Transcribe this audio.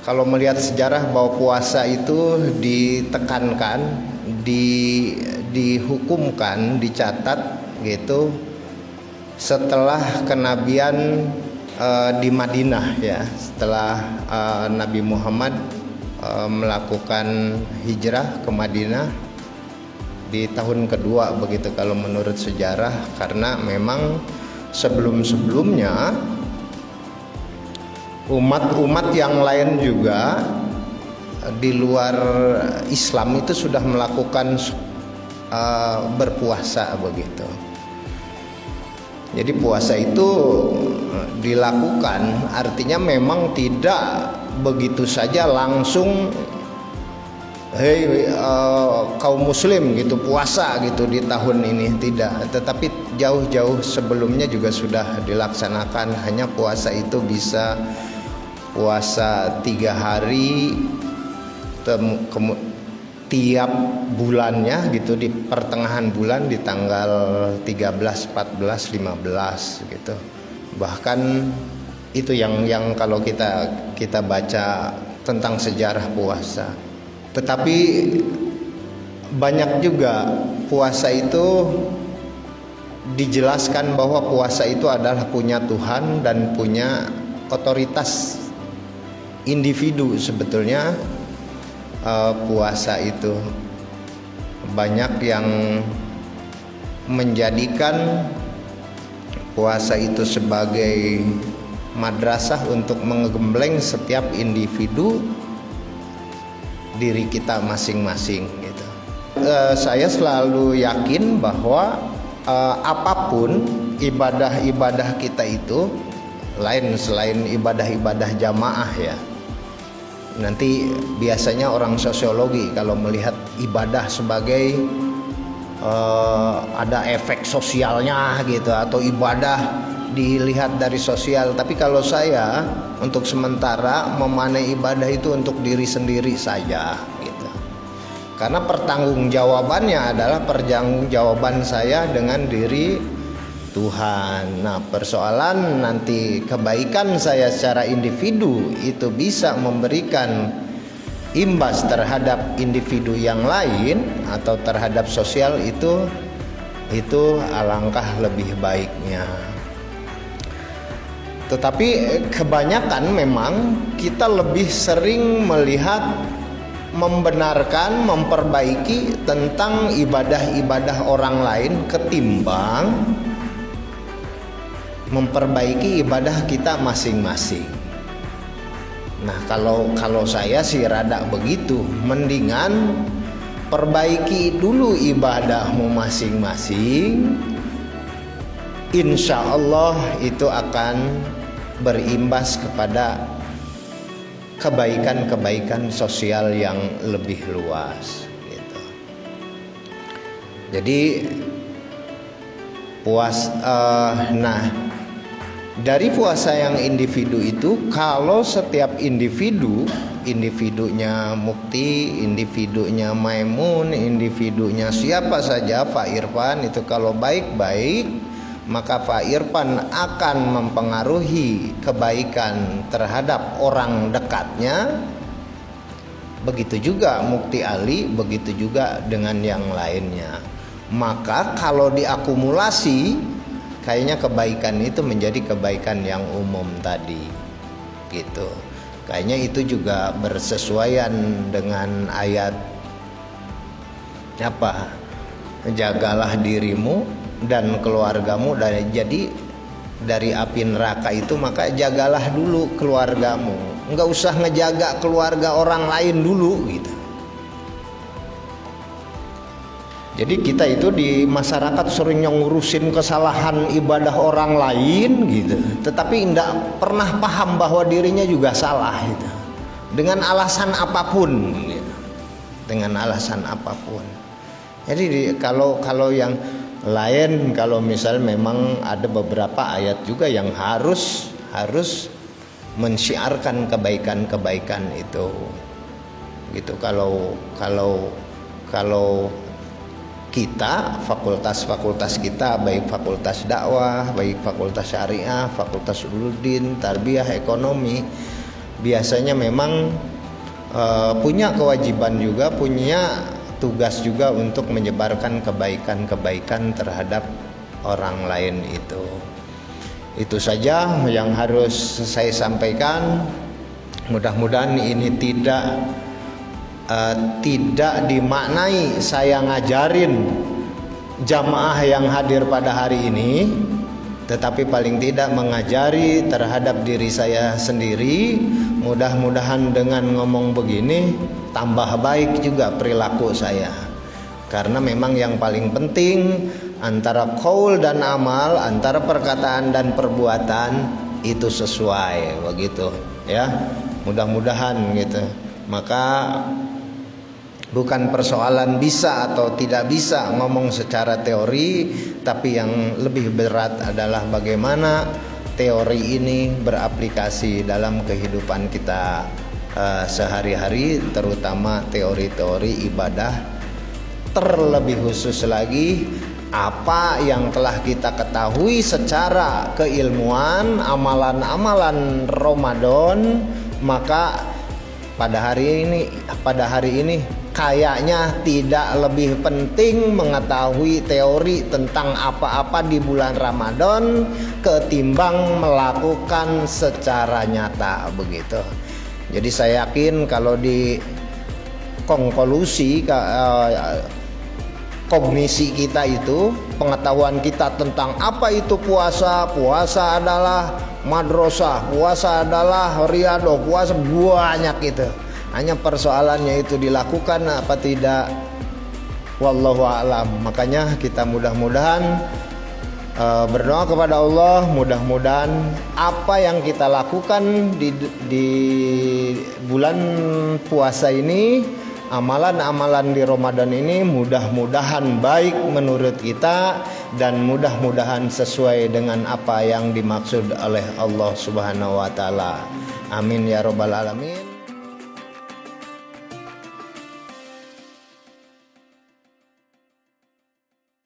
kalau melihat sejarah bahwa puasa itu ditekankan, dihukumkan, dicatat gitu setelah kenabian di Madinah ya, setelah Nabi Muhammad melakukan hijrah ke Madinah di tahun kedua begitu kalau menurut sejarah, karena memang sebelum-sebelumnya umat-umat yang lain juga di luar Islam itu sudah melakukan berpuasa begitu. Jadi puasa itu dilakukan, artinya memang tidak begitu saja langsung kaum muslim gitu puasa gitu di tahun ini, tidak, tetapi jauh-jauh sebelumnya juga sudah dilaksanakan. Hanya puasa itu bisa puasa 3 hari tiap bulannya gitu, di pertengahan bulan, di tanggal 13, 14, 15 gitu. Bahkan itu yang kalau kita baca tentang sejarah puasa. Tetapi banyak juga puasa itu dijelaskan bahwa puasa itu adalah punya Tuhan dan punya otoritas individu. Sebetulnya puasa itu banyak yang menjadikan puasa itu sebagai madrasah untuk menggembleng setiap individu diri kita masing-masing gitu. Saya selalu yakin bahwa apapun ibadah-ibadah kita itu lain selain ibadah-ibadah jamaah ya. Nanti biasanya orang sosiologi kalau melihat ibadah sebagai ada efek sosialnya gitu, atau ibadah dilihat dari sosial. Tapi kalau saya untuk sementara memaknai ibadah itu untuk diri sendiri saja gitu. Karena pertanggungjawabannya adalah pertanggungjawaban saya dengan diri Tuhan. Nah, persoalan nanti kebaikan saya secara individu itu bisa memberikan imbas terhadap individu yang lain atau terhadap sosial, itu alangkah lebih baiknya. Tetapi kebanyakan memang kita lebih sering melihat, membenarkan, memperbaiki tentang ibadah-ibadah orang lain ketimbang memperbaiki ibadah kita masing-masing. Nah, kalau saya sih rada begitu, mendingan perbaiki dulu ibadahmu masing-masing. Insya Allah itu akan berimbas kepada kebaikan-kebaikan sosial yang lebih luas gitu. Jadi dari puasa yang individu itu, kalau setiap individunya Mukti, individunya Maimun, individunya siapa saja, Pak Irfan itu kalau baik-baik, maka Pak Irfan akan mempengaruhi kebaikan terhadap orang dekatnya. Begitu juga Mukti Ali, begitu juga dengan yang lainnya. Maka kalau diakumulasi, kayaknya kebaikan itu menjadi kebaikan yang umum tadi gitu. Kayaknya itu juga bersesuaian dengan ayat apa? Jagalah dirimu dan keluargamu dari api neraka itu, maka jagalah dulu keluargamu. Enggak usah ngejaga keluarga orang lain dulu gitu. Jadi kita itu di masyarakat sering ngurusin kesalahan ibadah orang lain gitu, tetapi tidak pernah paham bahwa dirinya juga salah gitu. Dengan alasan apapun gitu. Dengan alasan apapun. Jadi kalau yang lain, kalau misal memang ada beberapa ayat juga yang harus mensyiarkan kebaikan-kebaikan itu gitu. Kalau kita, fakultas-fakultas kita, baik fakultas dakwah, baik fakultas syariah, fakultas ulumuddin, tarbiyah, ekonomi, biasanya memang punya kewajiban juga, punya tugas juga untuk menyebarkan kebaikan-kebaikan terhadap orang lain itu. Itu saja yang harus saya sampaikan. Mudah-mudahan ini tidak dimaknai saya ngajarin jamaah yang hadir pada hari ini, tetapi paling tidak mengajari terhadap diri saya sendiri. Mudah-mudahan dengan ngomong begini tambah baik juga perilaku saya, karena memang yang paling penting antara qaul dan amal, antara perkataan dan perbuatan itu sesuai begitu ya. Mudah-mudahan gitu. Maka bukan persoalan bisa atau tidak bisa ngomong secara teori, tapi yang lebih berat adalah bagaimana teori ini beraplikasi dalam kehidupan kita sehari-hari, terutama teori-teori ibadah. Terlebih khusus lagi apa yang telah kita ketahui secara keilmuan, amalan-amalan Ramadan, maka pada hari ini kayaknya tidak lebih penting mengetahui teori tentang apa-apa di bulan Ramadan ketimbang melakukan secara nyata begitu. Jadi saya yakin kalau di konklusi kognisi kita itu, pengetahuan kita tentang apa itu puasa adalah madrasah, puasa adalah riyadhah, puasa banyak itu. Hanya persoalannya itu dilakukan apa tidak, wallahu a'lam. Makanya kita mudah-mudahan berdoa kepada Allah, mudah-mudahan apa yang kita lakukan di bulan puasa ini, amalan-amalan di Ramadan ini mudah-mudahan baik menurut kita dan mudah-mudahan sesuai dengan apa yang dimaksud oleh Allah Subhanahu wa taala. Amin ya rabbal alamin.